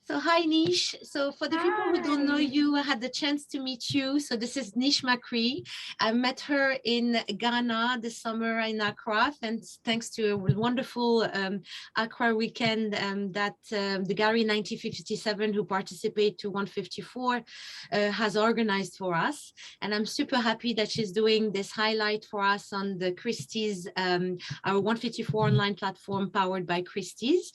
So hi Nish. So for the people who don't know Hi. you, I had the chance to meet you. So this is Nish Mccree. I met her in Ghana this summer in Accra, and thanks to a wonderful Accra weekend that the Gallery 1957, who participate to 154, has organized for us. And I'm super happy that she's doing this highlight for us on the Christie's, our 154 online platform powered by Christie's.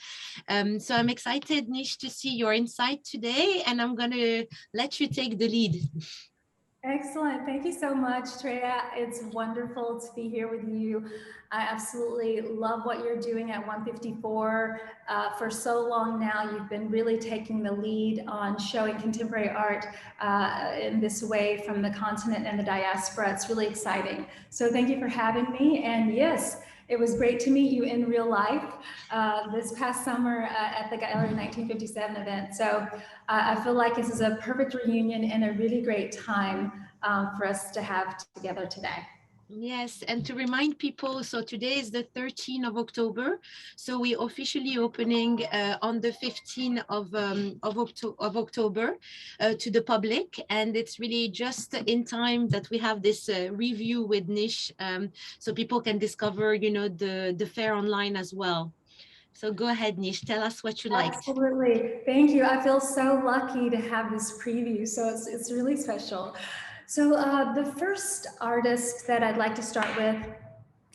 So I'm excited, Nish, to see your insight today, and I'm going to let you take the lead. Excellent. Thank you so much, Treya. It's wonderful to be here with you. I absolutely love what you're doing at 154. For so long now, you've been really taking the lead on showing contemporary art in this way from the continent and the diaspora. It's really exciting. So thank you for having me. And yes, it was great to meet you in real life this past summer at the Gallery 1957 event. So I feel like this is a perfect reunion and a really great time for us to have together today. Yes, and to remind people, so today is the 13th of October, so we're officially opening on the 15th of October to the public, and it's really just in time that we have this review with Nish, so people can discover, the fair online as well. So go ahead, Nish, tell us what you liked. Absolutely. Thank you. I feel so lucky to have this preview. So it's really special. So the first artist that I'd like to start with,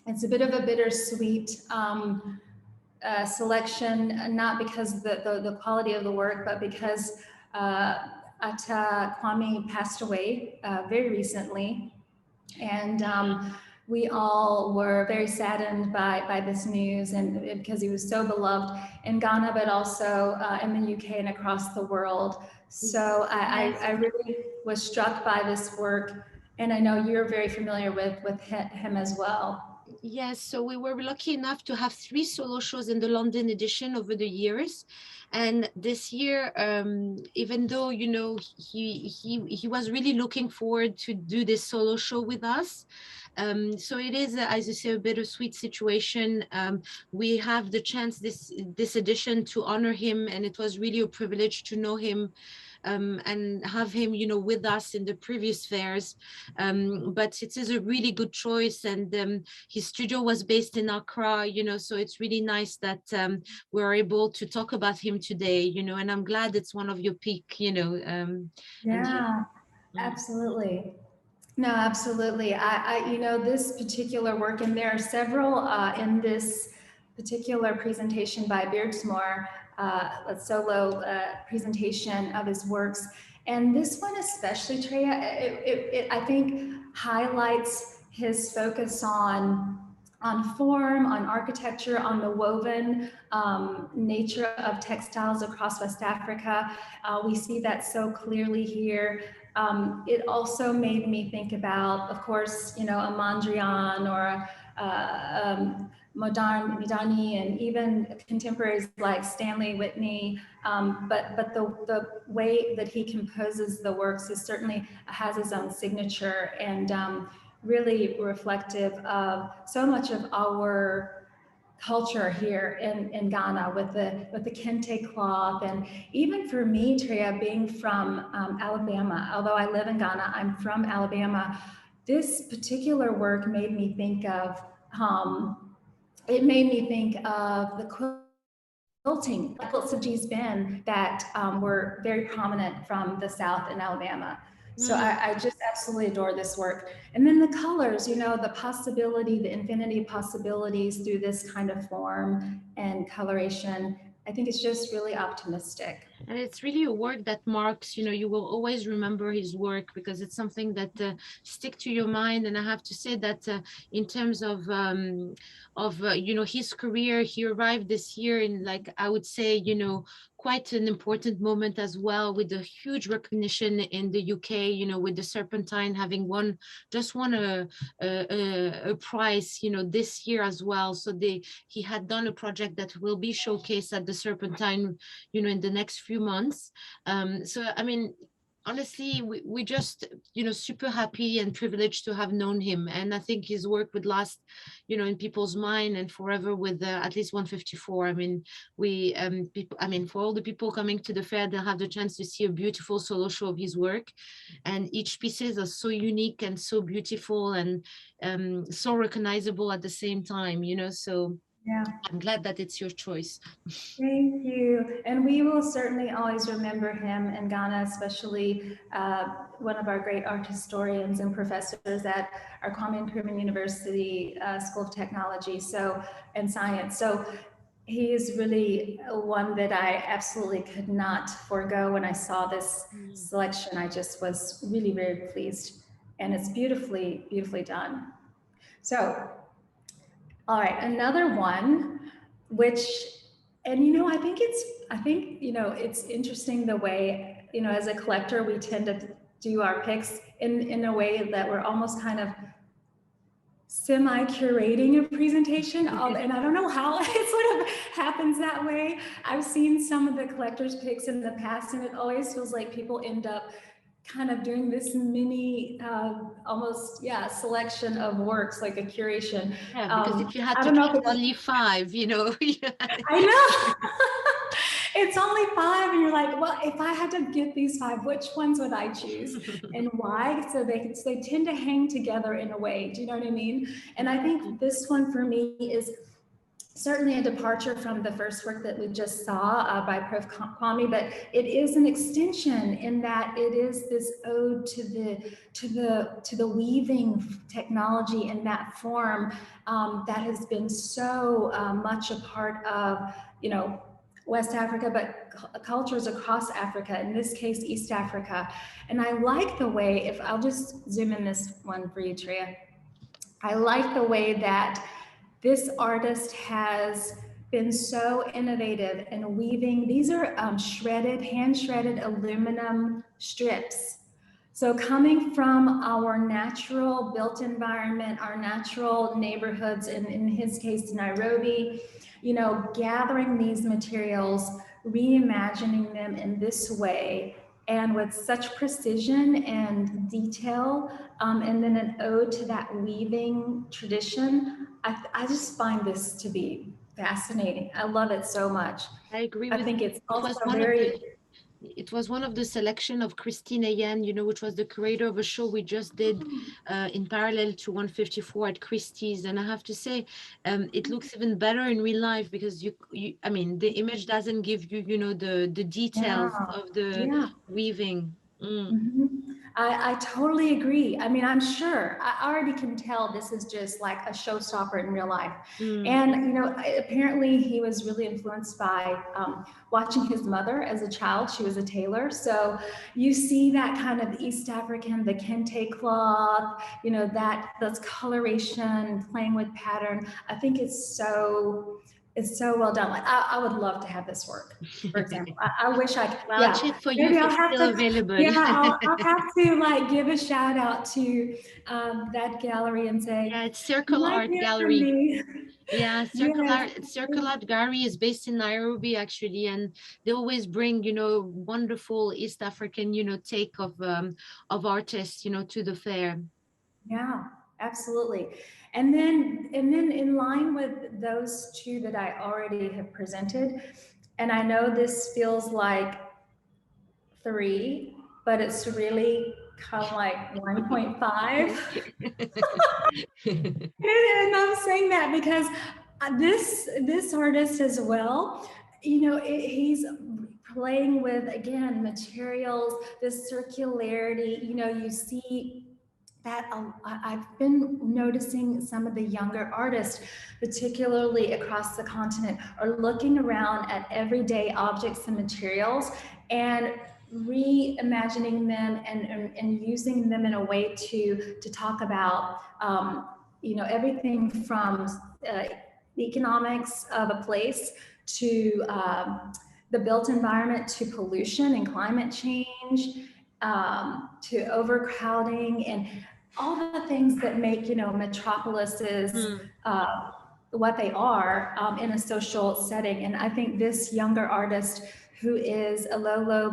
it's a bit of a bittersweet selection, not because the quality of the work, but because Ata Kwame passed away very recently. And we all were very saddened by this news, and because he was so beloved in Ghana, but also in the UK and across the world. So I really was struck by this work, and I know you're very familiar with him as well. Yes, so we were lucky enough to have 3 solo shows in the London edition over the years. And this year, even though, he was really looking forward to do this solo show with us. So it is, as you say, a bittersweet situation. We have the chance this edition to honor him, and it was really a privilege to know him and have him, with us in the previous fairs. But it is a really good choice, and his studio was based in Accra, so it's really nice that we're able to talk about him today, and I'm glad it's one of your peak, Yeah, absolutely. No, absolutely. This particular work, and there are several in this particular presentation by Beardsmore, a solo presentation of his works. And this one especially, Treya, I think highlights his focus on form, on architecture, on the woven nature of textiles across West Africa. We see that so clearly here. It also made me think about, of course, a Mondrian or Modern Midani, and even contemporaries like Stanley Whitney. But the way that he composes the works is certainly has his own signature, and really reflective of so much of our culture here in Ghana with the kente cloth. And even for me, Treya, being from Alabama, although I live in Ghana, I'm from Alabama. This particular work made me think of the quilting quilts of G's Ben that were very prominent from the South in Alabama. So I just absolutely adore this work. And then the colors, the possibility, the infinity of possibilities through this kind of form and coloration. I think it's just really optimistic. And it's really a work that marks, you will always remember his work because it's something that stick to your mind. And I have to say that in terms of his career, he arrived this year in, like, I would say, quite an important moment as well, with a huge recognition in the UK, with the Serpentine having just won a prize, this year as well. So he had done a project that will be showcased at the Serpentine, in the next few months. So I mean, honestly, we just, super happy and privileged to have known him. And I think his work would last, in people's mind and forever with at least 154. I mean, for all the people coming to the fair, they'll have the chance to see a beautiful solo show of his work. And each pieces are so unique and so beautiful and so recognizable at the same time, so Yeah. I'm glad that it's your choice. Thank you. And we will certainly always remember him in Ghana, especially one of our great art historians and professors at our Kwame Nkrumah University School of Technology and Science. So he is really one that I absolutely could not forego. When I saw this selection, I just was really very pleased. And it's beautifully, beautifully done. So, all right, another one, which, and I think it's interesting the way, as a collector, we tend to do our picks in a way that we're almost kind of semi-curating a presentation. And I don't know how it sort of happens that way. I've seen some of the collectors' picks in the past, and it always feels like people end up kind of doing this mini selection of works, like a curation. Yeah, because if you had to pick only 5, I know. It's only 5, and you're like, well, if I had to get these 5, which ones would I choose and why? So they tend to hang together in a way. Do you know what I mean? And I think this one for me is certainly a departure from the first work that we just saw by Prof. Kwame, but it is an extension in that it is this ode to the weaving technology in that form that has been so much a part of West Africa, but cultures across Africa, in this case, East Africa. And I like the way, if I'll just zoom in this one for you, Treya, I like the way that this artist has been so innovative in weaving. These are hand-shredded aluminum strips. So coming from our natural built environment, our natural neighborhoods, in his case, Nairobi, gathering these materials, reimagining them in this way, and with such precision and detail, and then an ode to that weaving tradition. I just find this to be fascinating. I love it so much. I agree I think you. it's also very... It was one of the selection of Christine Ayen, which was the curator of a show we just did in parallel to 154 at Christie's. And I have to say, it looks even better in real life because I mean, the image doesn't give you, the details of the weaving. I totally agree. I mean, I'm sure I already can tell this is just like a showstopper in real life. And, apparently he was really influenced by watching his mother as a child. She was a tailor. So you see that kind of East African, the kente cloth, that's coloration, playing with pattern. I think it's so well done. Like I would love to have this work, for example. I wish I could. Well, I'll check for you if it's still available. Yeah, I'll have to give a shout out to that gallery and say, yeah, it's Circle Art Gallery. Yeah, Yes. Circle Art Gallery is based in Nairobi actually, and they always bring wonderful East African take of artists to the fair. Yeah, absolutely. And then in line with those two that I already have presented, and I know this feels like 3, but it's really kind of like 1.5. And I'm saying that because this artist as well, he's playing with, again, materials, this circularity. You see that I've been noticing some of the younger artists, particularly across the continent, are looking around at everyday objects and materials and reimagining them and using them in a way to talk about everything from economics of a place to the built environment, to pollution and climate change, to overcrowding and all the things that make metropolises what they are in a social setting. And I think this younger artist, who is Alolo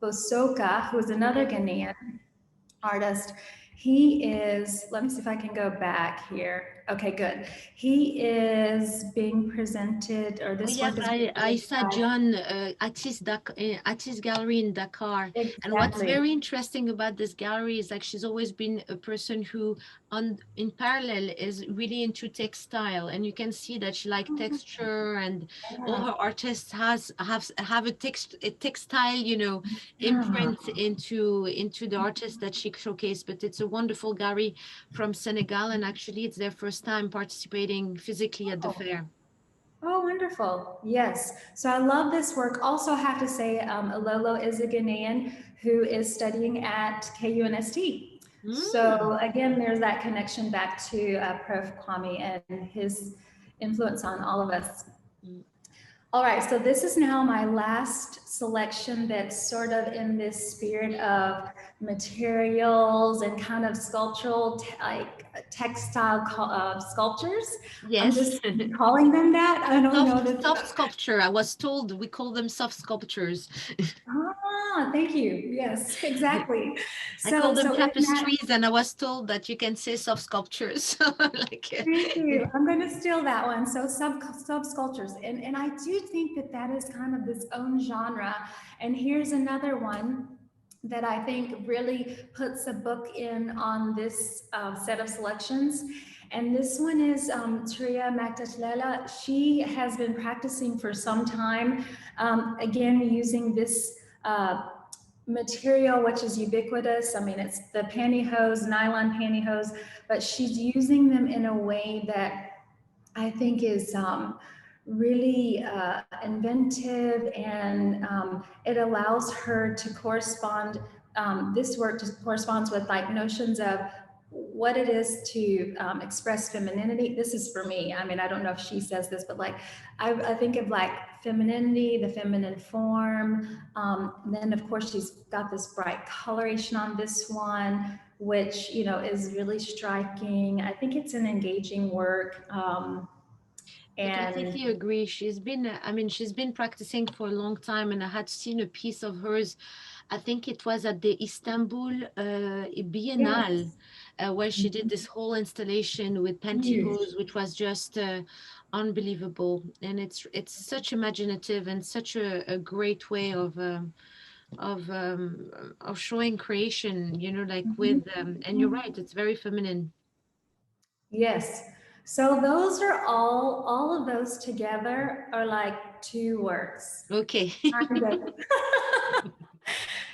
Bosoka, who is another Ghanaian artist. He is, let me see if I can go back here. Okay, good. He is being presented, or this Yes, work is being I presented saw by, John at at his gallery in Dakar. And what's exactly. very interesting about this gallery is like she's always been a person who, in parallel, is really into textile, and you can see that she like texture, and all Yeah. her artists have a textile, Yeah. imprint into the artists that she showcased. But it's a wonderful gallery from Senegal, and actually it's their first time participating physically at the Oh. fair. Oh, wonderful. Yes. So I love this work. Also have to say, Alolo is a Ghanaian who is studying at KUNST. Mm. So again, there's that connection back to Prof. Kwame and his influence on all of us. Mm. All right, so this is now my last selection that's sort of in this spirit of materials and kind of sculptural, like textile sculptures. I'm Yes. just calling them that. I don't know this. Soft sculpture. I was told we call them soft sculptures. Ah, thank you. Yes, exactly. I call them So in that, tapestries, and I was told that you can say soft sculptures. thank you. I'm going to steal that one. So sub sculptures, and I do think that that is kind of this own genre. And here's another one that I think really puts a book in on this set of selections. And this one is Treya Matala. She has been practicing for some time, again, using this material, which is ubiquitous. I mean, it's the pantyhose, nylon pantyhose, but she's using them in a way that I think is really inventive, and it allows her to correspond. This work just corresponds with like notions of what it is to express femininity. This is for me. I mean, I don't know if she says this, but like I think of like femininity, the feminine form. And then of course she's got this bright coloration on this one, which is really striking. I think it's an engaging work. I And completely agree. She's been practicing for a long time, and I had seen a piece of hers. I think it was at the Istanbul Biennale, yes, where she did this whole installation with huge. pantyhose, which was just unbelievable. And it's such imaginative and such a great way of showing creation. Like Mhm. with and you're right, it's very feminine. Yes. So those are all of those together are like two words. Okay. Kind of.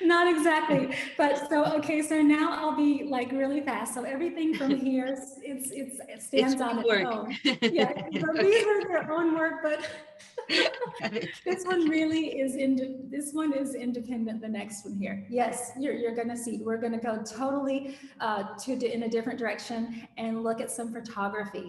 Not exactly, but so okay. So now I'll be like really fast. So everything from here, it It's stands your on its work. own. Yeah. So these Okay. are their own work, but Got it. this one really is this one is independent. The next one here, yes, you're gonna see. We're gonna go totally in a different direction and look at some photography.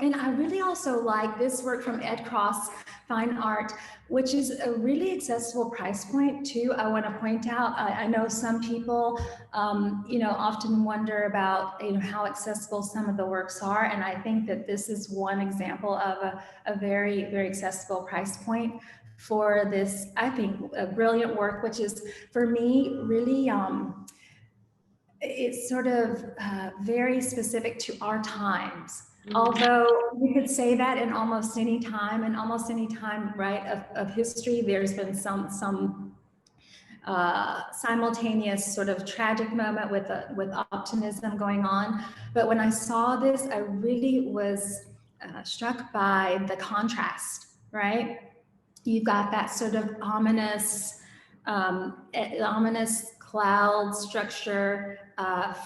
And I really also like this work from Ed Cross Fine Art, which is a really accessible price point too. I want to point out, I know some people, often wonder about, how accessible some of the works are. And I think that this is one example of a very, very accessible price point for this, I think, a brilliant work, which is for me really, it's sort of very specific to our times. Although you could say that in almost any time, right, of history, there's been some simultaneous sort of tragic moment with optimism going on. But when I saw this, I really was struck by the contrast, right? You've got that sort of ominous cloud structure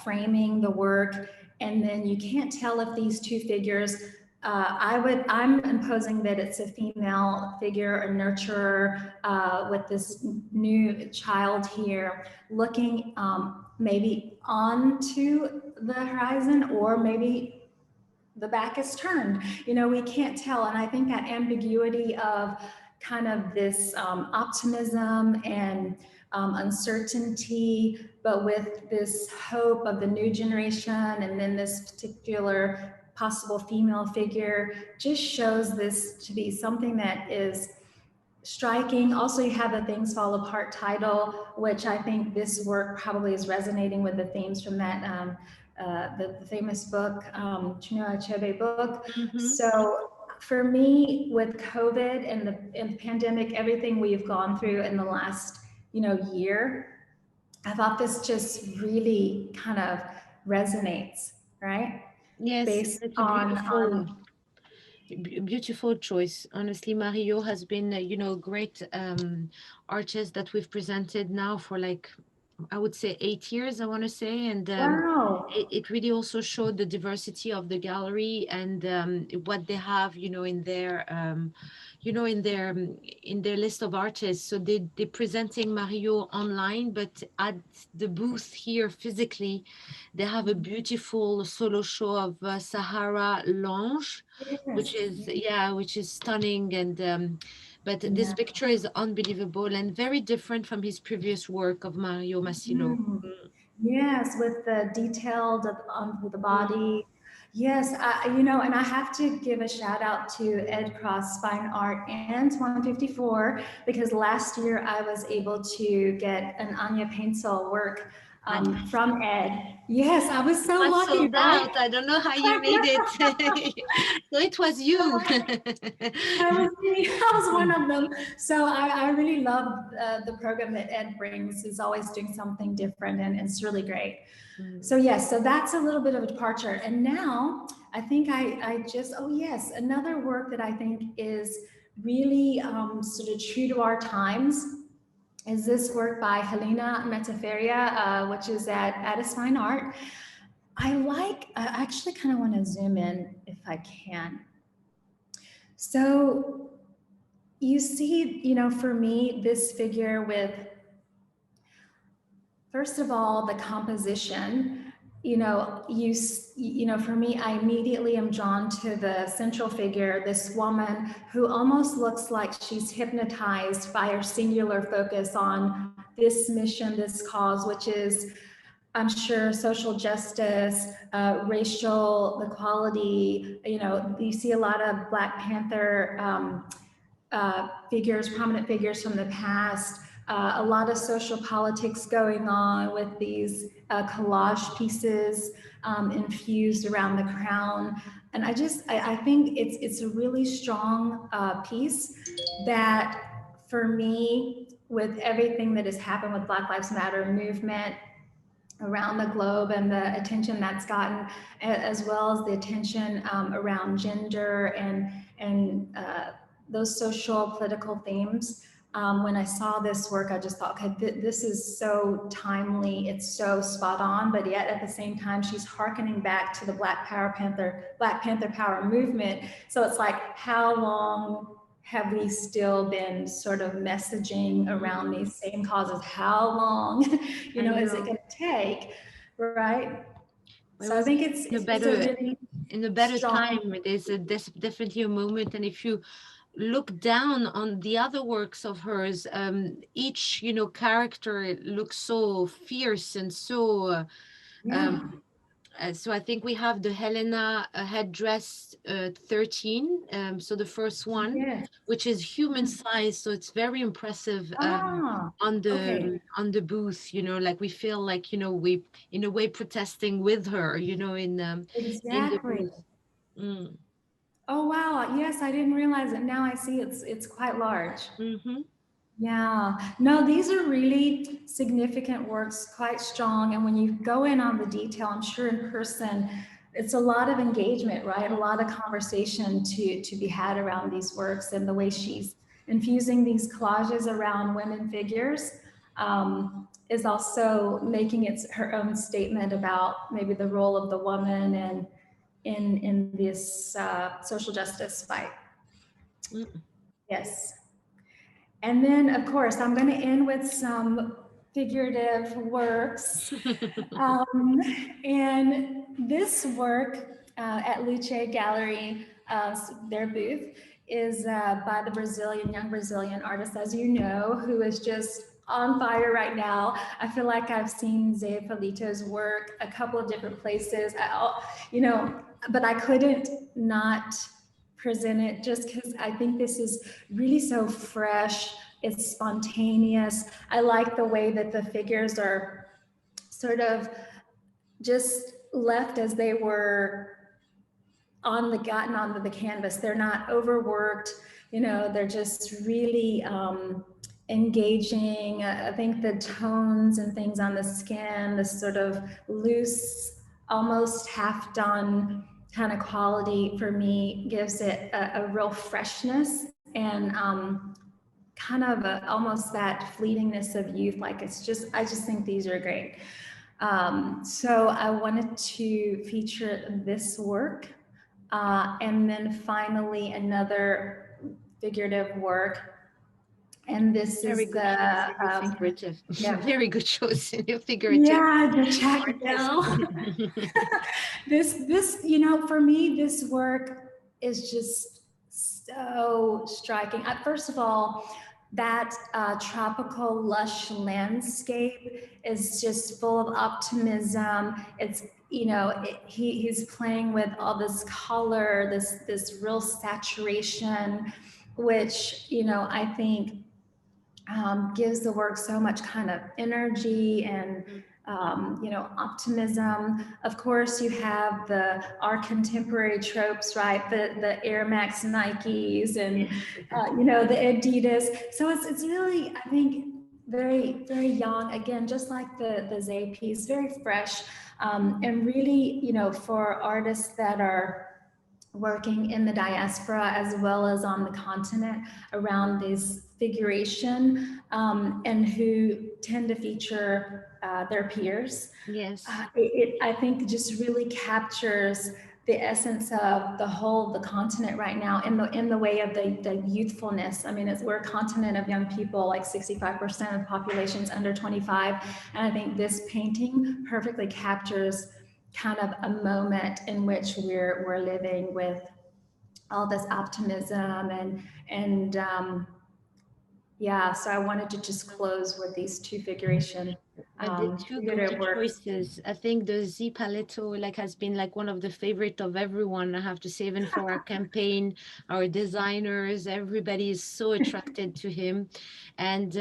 framing the work, and then you can't tell if these two figures. I'm imposing that it's a female figure, a nurturer with this new child here, looking maybe onto the horizon, or maybe the back is turned. We can't tell, and I think that ambiguity of kind of this optimism and uncertainty, but with this hope of the new generation, and then this particular possible female figure, just shows this to be something that is striking. Also, you have the Things Fall Apart title, which I think this work probably is resonating with the themes from that the famous book, Chinua Achebe book. So for me, with COVID and the pandemic, everything we've gone through in the last, year, I thought this just really kind of resonates, right? Yes, Based it's a on beautiful choice. Honestly, Mario has been, great artist that we've presented now for like, I would say 8 years, I want to say. And wow. it really also showed the diversity of the gallery and what they have, in their list of artists. So they're presenting Mario online, but at the booth here physically, they have a beautiful solo show of Sahara Lange, which is stunning. And but this picture is unbelievable and very different from his previous work of Mario Massilo. Yes, with the detailed with the body. Yes, and I have to give a shout out to Ed Cross Fine Art and 154 because last year I was able to get an Anya Paintsel work from Ed. Yes, I was so Was lucky, sold right? out. I don't know how you made it. So it was you. That was me. I was one of them. So I really love the program that Ed brings. He's always doing something different and it's really great. So yes, so that's a little bit of a departure. And now I think I just, oh yes, another work that I think is really sort of true to our times is this work by Helena Metaferia, which is at Addis Fine Art. I actually kind of want to zoom in if I can. So you see, for me, this figure with, first of all, the composition, for me, I immediately am drawn to the central figure, this woman who almost looks like she's hypnotized by her singular focus on this mission, this cause, which is, I'm sure, social justice, racial equality. You see a lot of Black Panther figures, prominent figures from the past, a lot of social politics going on with these collage pieces infused around the crown. And I think it's a really strong piece that, for me, with everything that has happened with Black Lives Matter movement around the globe and the attention that's gotten, as well as the attention around gender and those social political themes. When I saw this work, I just thought, okay, this is so timely, it's so spot on, but yet at the same time, she's hearkening back to the Black Panther Power movement. So it's like, how long have we still been sort of messaging around these same causes? How long, is it going to take, right? Well, so I think it's a better strong time. There's definitely a moment, and if you look down on the other works of hers, each character looks so fierce and so so I think we have the Helena headdress 13, so the first one, which is human size, so it's very impressive on the booth. Like we feel like we in a way protesting with her, in the booth. Oh wow, yes, I didn't realize it. Now I see it's quite large. Yeah, no, these are really significant works, quite strong. And when you go in on the detail, I'm sure in person, it's a lot of engagement, right? A lot of conversation to be had around these works, and the way she's infusing these collages around women figures is also making it her own statement about maybe the role of the woman and in this social justice fight. Yes. And then, of course, I'm going to end with some figurative works. And this work at Luce Gallery, their booth, is by the young Brazilian artist, as you know, who is just on fire right now. I feel like I've seen Zé Palito's work a couple of different places, but I couldn't not present it, just because I think this is really so fresh. It's spontaneous. I like the way that the figures are sort of just left as they were gotten onto the canvas. They're not overworked, you know, they're just really engaging. I think the tones and things on the skin, this sort of loose, almost half done kind of quality for me gives it a real freshness and kind of almost that fleetingness of youth. Like it's just, I just think these are great. So I wanted to feature this work. And then finally another figurative work. And this very is the figurative. Yeah. Very good choice in your figurative. Yeah, the check bill. This, you know, for me, this work is just so striking. First of all, that tropical lush landscape is just full of optimism. It's, you know, he's playing with all this color, this real saturation, which, you know, I think gives the work so much kind of energy and you know, optimism. Of course, you have our contemporary tropes, right? The Air Max Nikes and you know, the Adidas. So it's really, I think, very, very young. Again, just like the Zay piece, very fresh, and really, you know, for artists that are working in the diaspora as well as on the continent around this figuration, and who tend to feature their peers. Yes. I think just really captures the essence of the continent right now in the way of the youthfulness. I mean, we're a continent of young people, like 65% of the population is under 25. And I think this painting perfectly captures kind of a moment in which we're living with all this optimism and yeah, so I wanted to just close with these two figuration. The two good choices. I think the Z Paletto has been like one of the favorite of everyone, I have to say, even for our campaign, our designers, everybody is so attracted to him. And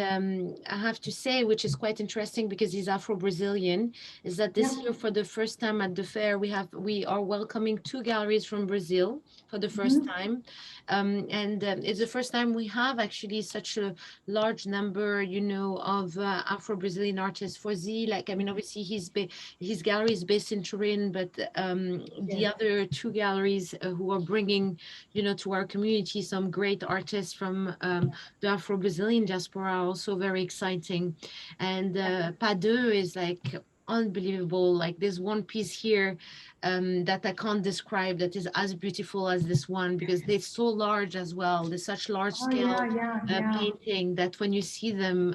I have to say, which is quite interesting because he's Afro-Brazilian, is that this year for the first time at the fair, we are welcoming 2 galleries from Brazil for the first time. And it's the first time we have actually such a large number, you know, of Afro-Brazilian artists. For Z, I mean, obviously his gallery is based in Turin, but the other 2 galleries who are bringing, you know, to our community some great artists from the Afro-Brazilian diaspora are also very exciting. And Pas Deux is unbelievable. Like there's one piece here that I can't describe that is as beautiful as this one because they're so large as well. They're such large scale painting that when you see them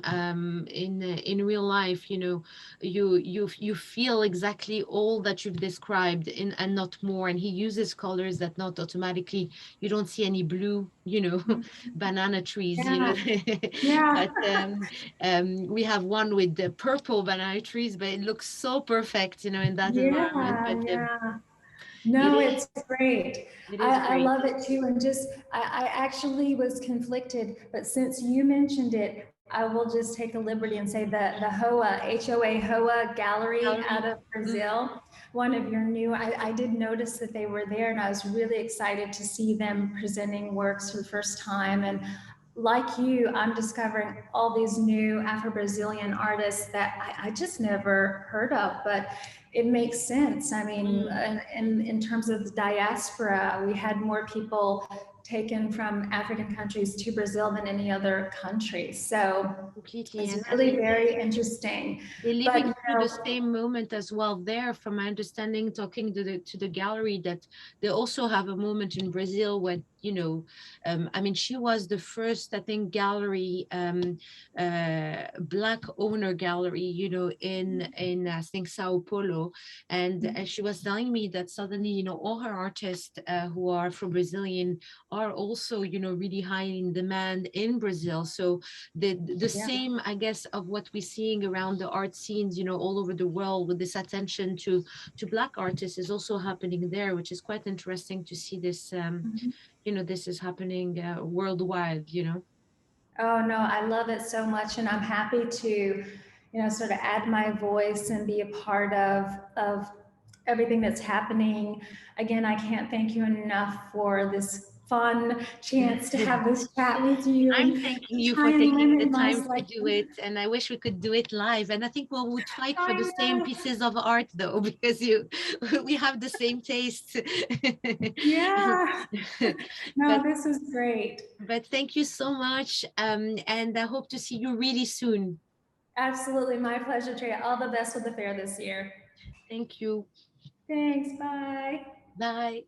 in real life, you know, you feel exactly all that you've described and not more. And he uses colors that not automatically, you don't see any blue, you know, banana trees, you know. But we have one with the purple banana trees, but it looks so perfect, you know, in that environment. But, no, it's great. I love it too. And just, I actually was conflicted, but since you mentioned it, I will just take a liberty and say the HOA, HOA Gallery out of Brazil, one of your new, I did notice that they were there and I was really excited to see them presenting works for the first time. And like you, I'm discovering all these new Afro-Brazilian artists that I just never heard of, but it makes sense. I mean, in terms of the diaspora, we had more people taken from African countries to Brazil than any other country. So completely, it's really very interesting. They're living through the same moment as well there, from my understanding, talking to the gallery, that they also have a moment in Brazil when, you know, I mean, she was the first, I think, gallery, Black owner gallery, you know, in I think Sao Paulo, ago, and she was telling me that suddenly, you know, all her artists who are Afro-Brazilian are also, you know, really high in demand in Brazil. So the same, I guess, of what we're seeing around the art scenes, you know, all over the world with this attention to Black artists is also happening there, which is quite interesting to see this. You know, this is happening worldwide. You know. Oh no, I love it so much, and I'm happy to, you know, sort of add my voice and be a part of everything that's happening. Again, I can't thank you enough for this fun chance to have this chat with you I'm and thanking you try for and taking the limit my time to do selection. it, and I wish we could do it live. And I think we would fight for I the same know. pieces of art, though, because we have the same taste. Yeah. No, but this is great. but thank you so much, and I hope to see you really soon. Absolutely, my pleasure, Treya. All the best with the fair this year. Thank you. Thanks. Bye. Bye.